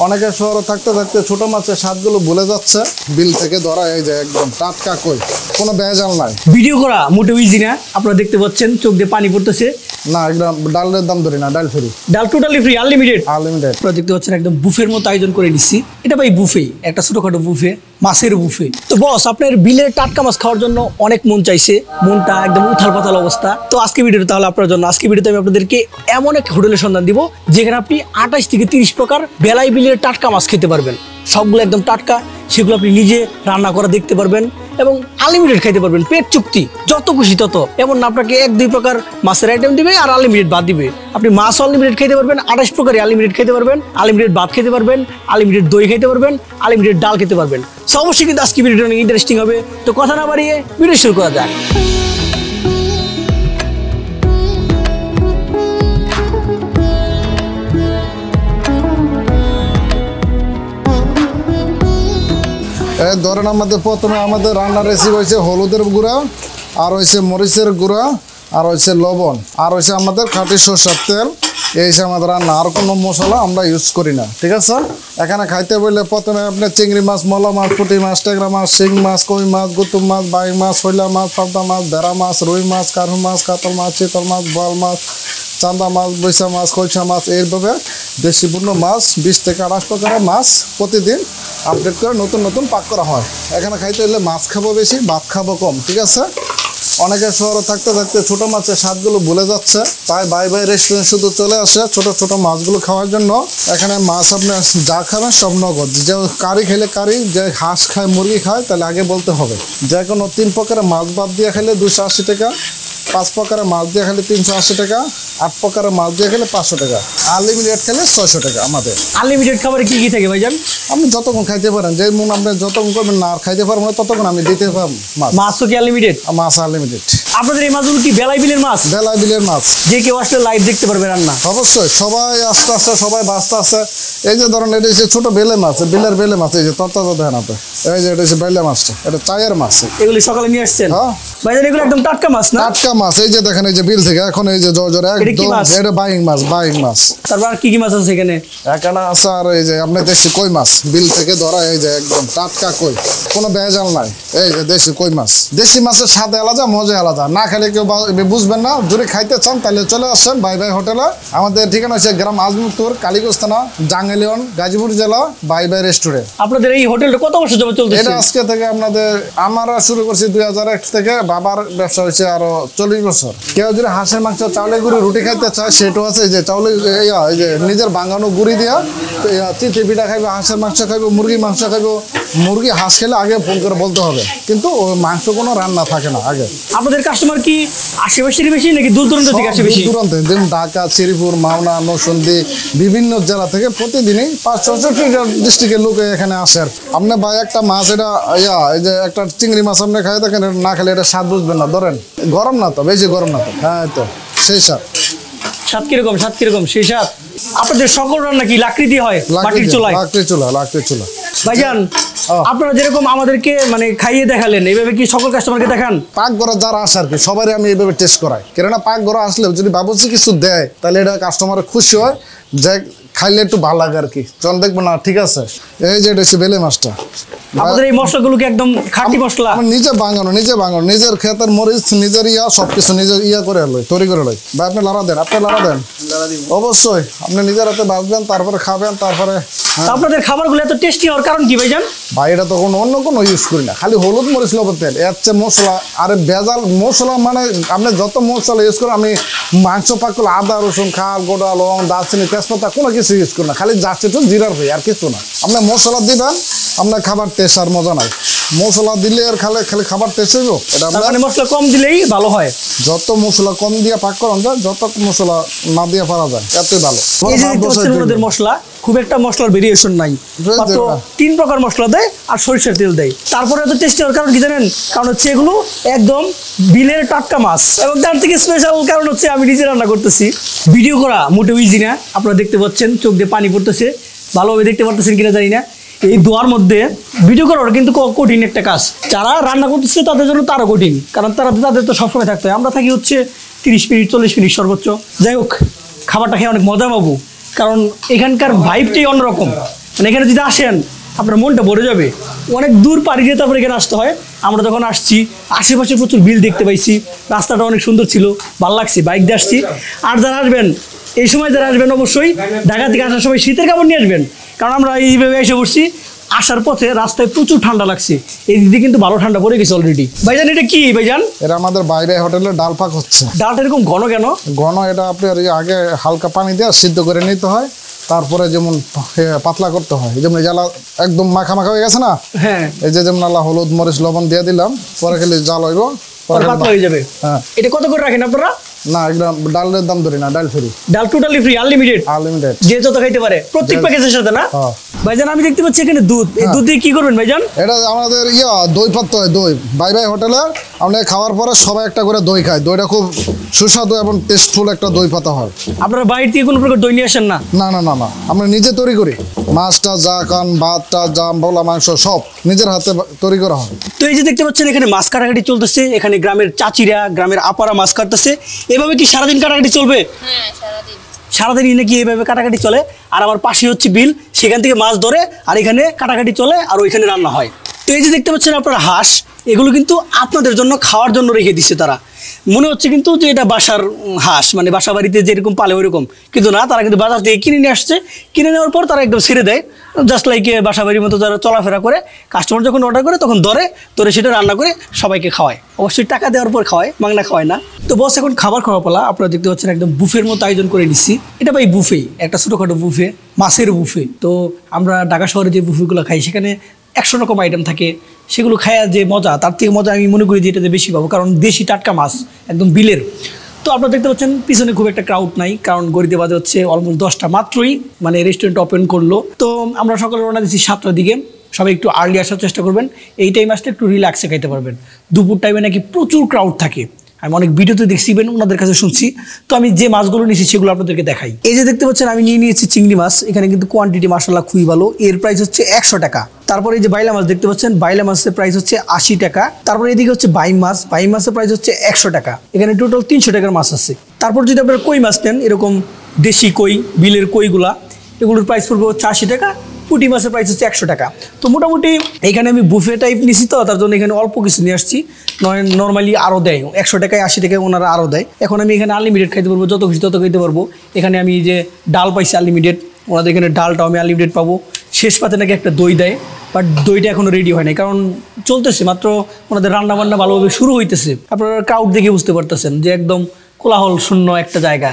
অনেকে শহরে থাকতে থাকতে ছোট মাছের স্বাদগুলো ভুলে যাচ্ছে। বিল থেকে ধরা এই যে একদম টাটকা কই, কোনো ভেজাল নাই। ভিডিও করা মোটেও ইজি না, আপনারা দেখতে পাচ্ছেন চোখ দিয়ে পানি পড়তেছে। না একদম ডালের দাম ধরি না, ডাল ফ্রি, ডাল টোটালি ফ্রি, আনলিমিটেড। আপনারা দেখতে পাচ্ছেন একদম বুফের মতো আয়োজন করে দিচ্ছি। এটা ভাই বুফে, একটা ছোটখাটো বুফে, মাছের বুফে। তো বস, আপনার বিলের টাটকা মাছ খাওয়ার জন্য অনেক মন চাইছে, মনটা একদম উথাল পাতাল অবস্থা। তো আজকে ভিডিওটা তাহলে আপনার জন্য। আজকে ভিডিওতে আমি আপনাদেরকে এমন এক হোটেলের সন্ধান দিব যেখানে আপনি 28 থেকে 30 প্রকার বেলাই বিলের টাটকা মাছ খেতে পারবেন। সবগুলো একদম টাটকা, সেগুলো আপনি নিজে রান্না করা দেখতে পারবেন এবং আনলিমিটেড খাইতে পারবেন, পেট চুক্তি, যত খুশি তত। এমন না আপনাকে 1-2 প্রকার মাছের আইটেম দিবে আর আনলিমিটেড ভাত দিবে। আপনি মাছ আনলিমিটেড খাইতে পারবেন, 28 প্রকারই আনলিমিটেড খাইতে পারবেন, আনলিমিটেড ভাত খেতে পারবেন, আনলিমিটেড দই খাইতে পারবেন, আনলিমিটেড ডাল খেতে পারবেন। সো অবশ্যই কিন্তু আজকে ভিডিওটা অনেক ইন্টারেস্টিং হবে। তো কথা না বাড়িয়ে ভিডিও শুরু করা যাক। ধরেন আমাদের প্রথমে আমাদের রান্নার রেসিপি হয়েছে হলুদের গুঁড়া, আর হয়েছে মরিচের গুঁড়া, আর হয়েছে লবণ, আর হয়েছে আমাদের খাঁটি সরষের তেল। এই যে আমাদের রান্না, আর কোনো মশলা আমরা ইউজ করি না, ঠিক আছে। এখানে খাইতে বললে প্রথমে আপনার চিংড়ি মাছ, মলা মাছ, পুঁটি মাছ, ট্যাংরা মাছ, শিং মাছ, কই মাছ, গুতুম মাছ, বাইং মাছ, শৈলা মাছ, পাবদা মাছ, ভেড়া মাছ, রুই মাছ, কারু মাছ, কাতল মাছ, চিতল মাছ, বোয়াল মাছ, চান্দা মাছ, বৈশা মাছ, কলসা মাছ, এইভাবে দেশিপূর্ণ মাছ 20 থেকে 28 প্রকারের মাছ প্রতিদিন আপডেট করে নতুন নতুন পাক করা হয়। এখানে খাইতে হলে মাছ খাবো বেশি, ভাত খাবো কম, ঠিক আছে। অনেকে শহরে থাকতে থাকতে ছোট মাছের স্বাদগুলো ভুলে যাচ্ছে, তাই বাই রেস্টুরেন্ট শুধু চলে আসে ছোট ছোট মাছগুলো খাওয়ার জন্য। এখানে মাছ আপনি যা খাবেন সব নগদ। যে কারি খেলে কারি, যে হাঁস খায়, মুরগি খায়, তাহলে আগে বলতে হবে। যে কোনো 3 প্রকারের মাছ বাদ দিয়ে খেলে 280 টাকা, 5 প্রকারের মাছ দিয়ে খেলে 380 টাকা, 8 প্রকারের মাছ দিয়ে খেলে 500 টাকা, আনলিমিটেড খেলে 600 টাকা। আমাদের আনলিমিটেড খাবারে কি কি থাকে ভাইজান? আপনি যতক্ষণ খাইতে পারেন, যে মন আপনি যতক্ষণ করবেন না আর খাইতে পারবেন না ততক্ষণ আমি দিতে পারবো মাছ। মাছও কি আনলিমিটেড? মাছ আনলিমিটেড। আপনাদের এই মাছগুলো কি বেলাই বিলের মাছ? বেলা বিলের মাছ, যে কেউ আসলে লাইভ দেখতে পারবে রান্না? অবশ্যই। সবাই আস্তে আস্তে সবাই বাঁচতে আসছে। এই যে ধরেন এটা হচ্ছে ছোট বেলে মাছ, বিলের বেলে মাছ, এই যে তত্তা দেন আপনি, এই যে এটা হচ্ছে বেলে মাছটা, এটা চায়ের মাছ। এগুলি সকালে নিয়ে আসছেন? হ্যাঁ ভাইজান, এগুলো একদম টাটকা মাছ না? টাটকা মাছ। এই যে দেখেন, এই যে বিল থেকে এখন এই যে জোর একদম, এটা বাইং মাছ, বাইং মাছ। তারপর কি কি মাছ আছে এখানে? এখানে আছে আর এই যে আপনার দেশি কই মাছ, বিল থেকে ধরা, এই যে একদম টাটকা কই, কোনো ভেজাল নাই। এই যে দেশি কই মাছ। দেশি মাছের স্বাদ আলাদা, মজা আলাদা। না খেলে কেউ বুঝবেন না। যদি খাইতে চান তাহলে চলে আসছেন বাই হোটেলে। আমাদের ঠিকানা হচ্ছে গ্রাম আজমপুর, কালীগঞ্জ থানা, জাঙ্গালিয়ন, গাজীপুর জেলা, বাই রেস্টুরেন্ট। আপনাদের এই হোটেলটা কত বছর যাবত চলতেছে? এটা আজকে থেকে আমরা শুরু করছি 2001 থেকে। বাবার ব্যবসা হয়েছে আরো 40 বছর। কেউ যদি হাঁসের মাংস, চাউলের গুঁড়ি রুটি খাইতে চায়, সেটাও আছে। যে চাউলের এই যে নিজের বাঙানো গুঁড়ি দিয়া চিতই পিঠা খাইবে, হাঁসের মাংস খাইবে, মুরগি মাংস খাইবে। মুরগি হাঁস খেলে আগে ফোন করে বলতে হবে, কিন্তু ওই মাংস কোনো রান্না থাকে না আগে। আপনাদের কাস্টমার কি আশেপাশের বেশি নাকি দূর দূরান্ত থেকে আসে বেশি? দূরান্ত, যেমন ঢাকা, শ্রীপুর, মাওনা, নরসিংদী, বিভিন্ন জেলা থেকে প্রতিদিনই 500 ডিস্ট্রিক্টের লোক এখানে আসেন। আপনি ভাই একটা মাছ, এটা এই যে একটা চিংড়ি মাছ আপনি খাই দেখেন, না খেলে এটা স্বাদ বুঝবেন না। ধরেন গরম না তো, বেশি গরম না তো, হ্যাঁ তো সেই স্বাদ। স্বাদ কিরকম? স্বাদ কিরকম? সেই স্বাদ। আপনাদের সকল রান্না কি লাকড়ি দিয়ে হয়? মাটির চুলায়? লাকড়ির চুলা। ভাইজান, আপনারা যেরকম আমাদেরকে মানে খাইয়ে দেখালেন, এইভাবে কি সকল কাস্টমারকে দেখান? পাক ঘরে যারা আসে আর কি, সবারই আমি এইভাবে টেস্ট করাই। কেননা পাক ঘরে আসলে যদি বাবুর্চি কিছু দেয়, তাহলে এটা কাস্টমার খুশি হয়, যে খাইলে একটু ভালো লাগে আর কি। চল দেখবো না, ঠিক আছে। এই যে এটা হচ্ছে বেলে মাছটা। আমাদের এই মশলাগুলো কি একদম খাঁটি মশলা? নিজে বাঙানো, নিজের ক্ষেতের মরিচ, নিজের সবকিছু নিজের করে লই, তৈরি করে লই। ভাই আপনি লাড়া দেন, অবশ্যই আপনি নিজের হাতে বাঁচবেন, তারপরে খাবেন, তারপরে। আপনাদের খাবারগুলো এত টেস্টি হওয়ার কারণ কি ভাইজান? ভাই এটা তো অন্য কোনো ইউজ করি না, খালি হলুদ, মরিচ, লবণ, তেল, এর চেয়ে মশলা। আরে ভেজাল মশলা মানে আপনি যত মশলা ইউজ করেন, আমি মাংস পাক করলে আদা, রসুন, খাল, গোটা, লবং, দারচিনি, তেজপাতা কোনো কিছু ইউজ করি না, খালি যাচ্ছে একটু জিরার হয়ে, আর কিছু না। আপনি মশলা দিবেন, আপনার খাবার টেস্ট আর মজা নাই। মশলা দিলে আর খালি খাবার টেস্ট হইব, এটা মানে মশলা কম দিলেই ভালো হয়। যত মশলা কম দিয়ে পাক করা যায়, যত মশলা না দিয়ে পারা যায়, এতই ভালো। মশলা খুব একটা মশলার ভেরিয়েশন নাই, 3 প্রকার মশলা দেয় আর সরিষার তেল দেয়। তারপরে এত টেস্টি হওয়ার কারণ কি জানেন? কারণ হচ্ছে এগুলো একদম বিলের টাটকা মাছ, এবং তার থেকে স্পেশাল কারণ হচ্ছে আমি নিজে রান্না করতেছি। ভিডিও করা মোটেও ইজি না, আপনারা দেখতে পাচ্ছেন চোখ দিয়ে পানি পড়তেছে, ভালোভাবে দেখতে পারতেছেন কিনা জানি না। এই দোয়ার মধ্যে ভিডিও করার কিন্তু কঠিন একটা কাজ। যারা রান্না করতেছে তাদের জন্য তারও কঠিন, কারণ তাদের তো সবসময় থাকতে হয়। আমরা থাকি হচ্ছে 30 মিনিট 40 মিনিট সর্বোচ্চ। যাই হোক, খাবারটা খেয়ে অনেক মজা পাবো, কারণ এখানকার ভাইবটাই অন্যরকম। মানে এখানে যদি আসেন আপনার মনটা ভরে যাবে। অনেক দূর পাড়ি দিয়ে তারপরে এখানে আসতে হয়। আমরা যখন আসছি আশেপাশে প্রচুর বিল দেখতে পাইছি, রাস্তাটা অনেক সুন্দর ছিল, ভালো লাগছে, বাইক দিয়ে আসছি। আর যারা আসবেন এই সময় যারা আসবেন অবশ্যই ঢাকা থেকে আসার সময় শীতের কাপড় নিয়ে আসবেন, কারণ আমরা এইভাবে এসে পড়ছি। আসার পথে রাস্তায় প্রচুর ঠান্ডা লাগছে, এই দিকে কিন্তু ভালো ঠান্ডা পড়ে গেছে অলরেডি। ভাইজান এটা কি ভাইজান? এটা আমাদের বাইরে হোটেলে ডাল পাক হচ্ছে। ডালটা এরকম ঘন কেন? ঘন এটা আপনার আগে হালকা পানি দিয়ে সিদ্ধ করে নিতে হয়, তারপরে যেমন পাতলা করতে হয়। যেমন জ্বালা একদম মাখা মাখা হয়ে গেছে না, হ্যাঁ এই যে যেমন আল্লাহ হলুদ মরিচ লবণ দিয়ে দিলাম, পরে খেলে জাল হইব, পরে পাতলা হয়ে যাবে। হ্যাঁ। এটা কত করে রাখেন আপনারা? না একদম ডালের দাম ধরি না, ডাল ফ্রি। ডাল টোটালি ফ্রি, আনলিমিটেড, আনলিমিটেড, যে যত খাইতে পারে প্রত্যেক প্যাকেজের সাথে না? হ্যাঁ। ভাইজান আমি দেখতে পাচ্ছি এখানে দুধ, এই দুধ দিয়ে কি করবেন ভাইজান? এটা আমাদের দই পাত্র হয়, দই বাই বাই হোটেলে আমরা খাওয়ার পরে সবাই একটা করে দই খায়। দইটা খুব সুস্বাদু এবং টেস্টফুল একটা দই পাতা হয়। আপনারা বাইরে থেকে কোনো প্রকার দই নিয়ে আসেন না? না না না না, আমরা নিজে তৈরি করি। মাছটা যা কান ভাতটা জাম বলা মাংস সব নিজের হাতে তৈরি করা হয়। তো এই যে দেখতে পাচ্ছেন এখানে মাছ কাটাকাটি চলতেছে, এখানে গ্রামের চাচিরা গ্রামের আপারা মাছ কাটতেছে। এভাবে কি সারাদিন কাটাকাটি চলবে? হ্যাঁ সারাদিন। সারাদিনই নাকি এইভাবে কাটাকাটি চলে। আর আমার পাশে হচ্ছে বিল, সেখান থেকে মাছ ধরে আর এখানে কাটাকাটি চলে আর ওইখানে রান্না হয়। তো এই যে দেখতে পাচ্ছেন আপনারা হাঁস, এগুলো কিন্তু আপনাদের জন্য খাওয়ার জন্য রেখে দিচ্ছে তারা। মনে হচ্ছে কিন্তু যে এটা বাসার হাঁস, মানে বাসা বাড়িতে যেরকম পালে ওইরকম, কিন্তু না, তারা কিন্তু বাজার থেকে কিনে নিয়ে আসছে। কিনে নেওয়ার পর তারা একদম ছেড়ে দেয়, জাস্ট লাইক বাসা বাড়ির মতো তারা চলাফেরা করে। কাস্টমার যখন অর্ডার করে তখন ধরে সেটা রান্না করে সবাইকে খাওয়ায়। অবশ্যই টাকা দেওয়ার পর খাওয়ায়, মাংনা খাওয়ায় না। তো বস এখন খাবার খাওয়া পালা। আপনারা দেখতে পাচ্ছেন একদম বুফের মতো আয়োজন করে নিচ্ছি। এটা ভাই বুফে, একটা ছোটোখাটো বুফে, মাছের বুফে। তো আমরা ঢাকা শহরে যে বুফেগুলো খাই সেখানে 100 রকম আইটেম থাকে, সেগুলো খায়া যে মজা, তার থেকে মজা আমি মনে করি যে এটাতে বেশি পাবো, কারণ দেশি টাটকা মাছ একদম বিলের। তো আপনারা দেখতে পাচ্ছেন পিছনে খুব একটা ক্রাউড নাই, কারণ গড়িতে বাজে হচ্ছে অলমোস্ট 10টা মাত্রই, মানে রেস্টুরেন্ট ওপেন করলো। তো আমরা সকালে রওনা দিচ্ছি 7টার দিকে। সবাই একটু আর্লি আসার চেষ্টা করবেন, এই টাইম আসলে একটু রিল্যাক্সে খাইতে পারবেন। দুপুর টাইমে নাকি প্রচুর ক্রাউড থাকে, আমি অনেক ভিডিওতে দেখছিবেন, ওনাদের কাছে শুনছি। তো আমি যে মাছগুলো নিয়েছি সেগুলো আপনাদেরকে দেখাই। এই যে দেখতে পাচ্ছেন আমি নিয়েছি চিংড়ি মাছ। এখানে কিন্তু কোয়ান্টিটি মাশাআল্লাহ খুবই ভালো। এর প্রাইস হচ্ছে 100 টাকা। তারপরে এই যে বাইলা মাছ দেখতে পাচ্ছেন, বাইলা মাছের প্রাইস হচ্ছে 80 টাকা। তারপরে এদিকে হচ্ছে বাইম মাছের প্রাইস হচ্ছে 100 টাকা। এখানে টোটাল 300 টাকার মাছ আছে। তারপর যদি আপনারা কই মাছ নেন, এরকম দেশি কই, বিলের কইগুলা, এগুলোর প্রাইস পড়বে হচ্ছে 80 টাকা। পুঁটি মাছের প্রাইস হচ্ছে 100 টাকা। তো মোটামুটি এখানে আমি বুফে টাইপ নিছি, তো তার জন্য এখানে অল্প কিছু নিয়ে আসছি। নর্মালি আরও দেয় 100 টাকায়, 80 টাকায় ওনারা আরও দেয়। এখন আমি এখানে আনলিমিটেড খাইতে পারবো, যত খুশি তত খাইতে পারবো। এখানে আমি যে ডাল পাইছি আনলিমিটেড, ওনাদের এখানে ডালটাও আমি আনলিমিটেড পাবো। শেষ পাতে নাকি একটা দই দেয়, বাট দইটা এখনও রেডি হয় নাই, কারণ চলতেছে মাত্র, ওনাদের রান্নাবান্না ভালোভাবে শুরু হইতেছে। আপনারা ক্রাউড দেখে বুঝতে পারতেছেন যে একদম কোলাহল শূন্য একটা জায়গা।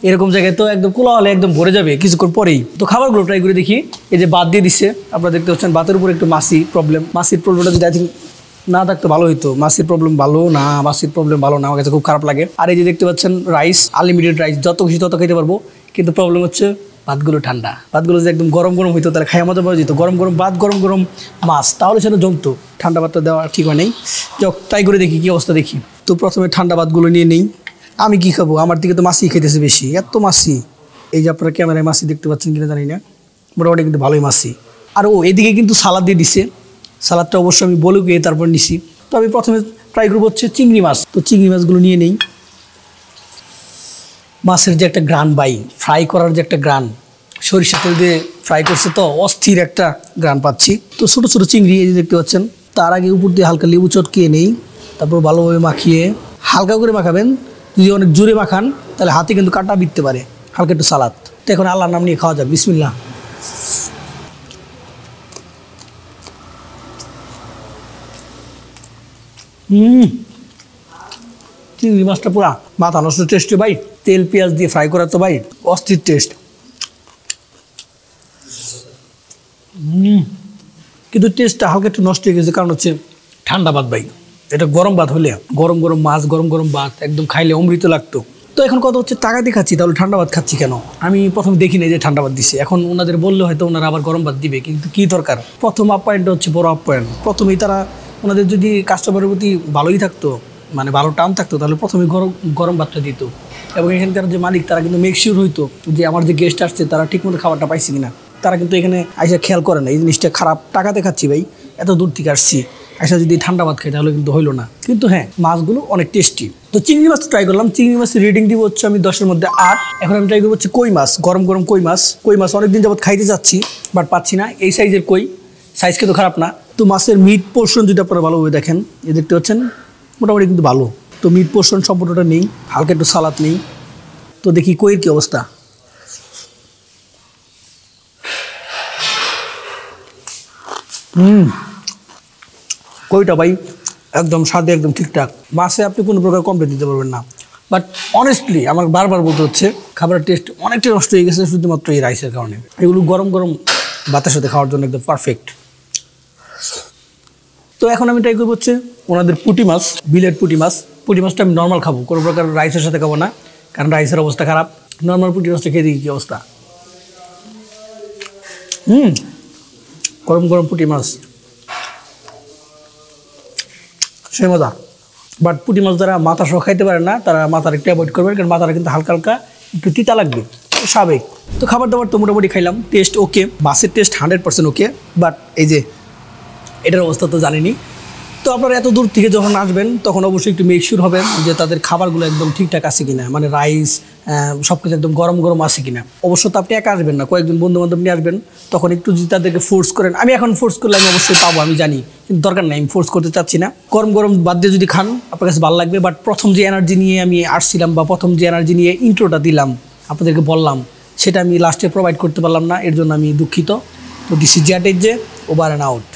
এরকম জায়গায় তো একদম কোলাহলে একদম ভরে যাবে কিছুক্ষণ পরেই। তো খাবারগুলো ট্রাই করে দেখি। এই যে ভাত দিয়ে দিচ্ছে, আপনারা দেখতে পাচ্ছেন ভাতের উপর একটু মাছির প্রবলেমটা যদি আই থিঙ্ক না থাকতো ভালো হইতো। মাছির প্রবলেম ভালো না, আমার কাছে খুব খারাপ লাগে। আর এই যে দেখতে পাচ্ছেন রাইস, আনলিমিটেড রাইস, যত খুশি তত খেতে পারবো। কিন্তু প্রবলেম হচ্ছে ভাতগুলো ঠান্ডা। ভাতগুলো যদি একদম গরম গরম হইতো তাহলে খাওয়া মতো পাওয়া যেত। গরম গরম ভাত, গরম গরম মাছ, তাহলে সেটা জমতো। ঠান্ডা ভাতটা দেওয়া ঠিক হয় নাই। যাক, ট্রাই করে দেখি কী অবস্থা দেখি। তো প্রথমে ঠান্ডা ভাতগুলো নিয়ে নেই। আমি কি খাবো, আমার দিকে তো মাছি খেতেছে বেশি, এত মাছি। এই যে আপনারা ক্যামেরায় মাছি দেখতে পাচ্ছেন কিনা জানি না, মোটামুটি কিন্তু ভালোই মাছি। আর এদিকে কিন্তু সালাদ দিয়ে দিছে, সালাদটা অবশ্যই আমি বলে গিয়ে তারপর নিছি। তো আমি প্রথমে ট্রাই করবো হচ্ছে চিংড়ি মাছ। তো চিংড়ি মাছগুলো নিয়ে নেই। মাছের যে একটা গ্রান বাই, ফ্রাই করার যে একটা গ্রান, সরিষা তেল দিয়ে ফ্রাই করছে তো অস্থির একটা গ্রান পাচ্ছি। তো ছোটো ছোটো চিংড়ি এই যে দেখতে পাচ্ছেন। তার আগে উপর দিয়ে হালকা লেবু চটকিয়ে নেই, তারপর ভালোভাবে মাখিয়ে, হালকা করে মাখাবেন। যদি অনেক জোরে মাখান তাহলে হাতে কিন্তু কাটা বিঁধতে পারে। হালকা একটু সালাদ। তো এখন আল্লাহর নাম নিয়ে খাওয়া যাবে, বিসমিল্লাহ। চিংড়ি মাছটা পুরা মাথা নষ্ট টেস্টি ভাই। তেল পেঁয়াজ দিয়ে ফ্রাই করা তো ভাই অস্থির টেস্ট। কিন্তু টেস্টটা হালকা একটু নষ্ট হয়ে গেছে, কারণ হচ্ছে ঠান্ডা ভাত ভাই। এটা গরম ভাত হলে গরম গরম মাছ, গরম গরম ভাত একদম খাইলে অমৃত লাগতো। তো এখন কথা হচ্ছে টাকা দিয়ে খাচ্ছি, তাহলে ঠান্ডা ভাত খাচ্ছি কেন? আমি প্রথম দেখি নাই যে ঠান্ডা ভাত দিচ্ছে। এখন ওনাদের বললে হয়তো ওনারা আবার গরম ভাত দিবে, কিন্তু কী দরকার? প্রথম আপ্যায়নটা হচ্ছে বড় আপ্যায়ন। প্রথমেই তারা, ওনাদের যদি কাস্টমারের প্রতি ভালোই থাকতো, মানে ভালো টান থাকতো, তাহলে প্রথমে গরম ভাতটা দিত। এবং এখানকার যে মালিক তারা কিন্তু মেক শিওর হইতো যে আমার যে গেস্ট আসছে তারা ঠিকমতো খাবারটা পাইছে কিনা। তারা কিন্তু এখানে আইসা খেয়াল করে না, এই জিনিসটা খারাপ। টাকাতে খাচ্ছি ভাই, এত দূর থেকে আসছি, আচ্ছা যদি ঠান্ডা ভাত খাই তাহলে কিন্তু হইলো না, কিন্তু হ্যাঁ মাছগুলো অনেক টেস্টি। তো চিংড়ি মাছ ট্রাই করলাম, চিংড়ি মাছের রেটিং দিব হচ্ছে আমি 10-এর মধ্যে 8। এখন আমি ট্রাই করবো হচ্ছে কই মাছ, গরম গরম কই মাছ। কই মাছ অনেকদিন যাবত খাইতে যাচ্ছি বাট পাচ্ছি না, এই সাইজের কই, সাইজ কিন্তু খারাপ না। তো মাছের মিট পোর্শন যদি আপনারা ভালোভাবে দেখেন, এ দেখতে পাচ্ছেন মোটামুটি কিন্তু ভালো। তো মিট পোর্শন সম্পূর্ণটা নেই, হালকা একটু সালাদ নেই। তো দেখি কইয়ের কী অবস্থা। কইটা ভাই একদম স্বাদে একদম ঠিকঠাক, মাছে আপনি কোনো প্রকার কমপ্লেন দিতে পারবেন না। বাট অনেস্টলি আমার বারবার বলতে হচ্ছে খাবারের টেস্ট অনেকটাই নষ্ট হয়ে গেছে শুধুমাত্র এই রাইসের কারণে। এগুলো গরম গরম ভাতের সাথে খাওয়ার জন্য একদম পারফেক্ট। তো এখন আমি ট্রাই করবো হচ্ছে ওনাদের পুঁটি মাছ, বিলেট পুঁটি মাছ। পুঁটি মাছটা আমি নর্মাল খাবো, কোনো প্রকার রাইসের সাথে খাবো না, কারণ রাইসের অবস্থা খারাপ। নর্মাল পুঁটি মাছটা খেয়ে দেখি কী অবস্থা। গরম গরম পুঁটি মাছ সে মজা। বাট পুঁটি মাছ যারা মাথা সহ খাইতে পারে না তারা মাথার একটু অ্যাভয়েড করবেন, কারণ মাথাটা কিন্তু হালকা হালকা একটু তিতা লাগবে, স্বাভাবিক। তো খাবার দাবার তো মোটামুটি খাইলাম, টেস্ট ওকে, মাছের টেস্ট 100% ওকে। বাট এই যে এটার অবস্থা তো জানিনি। তো আপনারা এত দূর থেকে যখন আসবেন তখন অবশ্যই একটু মেক শিওর হবেন যে তাদের খাবারগুলো একদম ঠিকঠাক আছে কিনা, মানে রাইস সব কিছু একদম গরম গরম আছে কিনা। অবশ্য তো আপনি একা আসবেন না, কয়েকজন বন্ধু বান্ধব নিয়ে আসবেন, তখন একটু যদি তাদেরকে ফোর্স করেন, আমি এখন ফোর্স করলে আমি অবশ্যই পাবো আমি জানি, কিন্তু দরকার নেই, আমি ফোর্স করতে চাচ্ছি না। গরম গরম বাদ দিয়ে যদি খান আপনার কাছে ভালো লাগবে। বাট প্রথম যে এনার্জি নিয়ে আমি আসছিলাম বা প্রথম যে এনার্জি নিয়ে ইন্ট্রোটা দিলাম আপনাদেরকে বললাম, সেটা আমি লাস্টে প্রোভাইড করতে পারলাম না, এর জন্য আমি দুঃখিত। তো this is that edge over and out.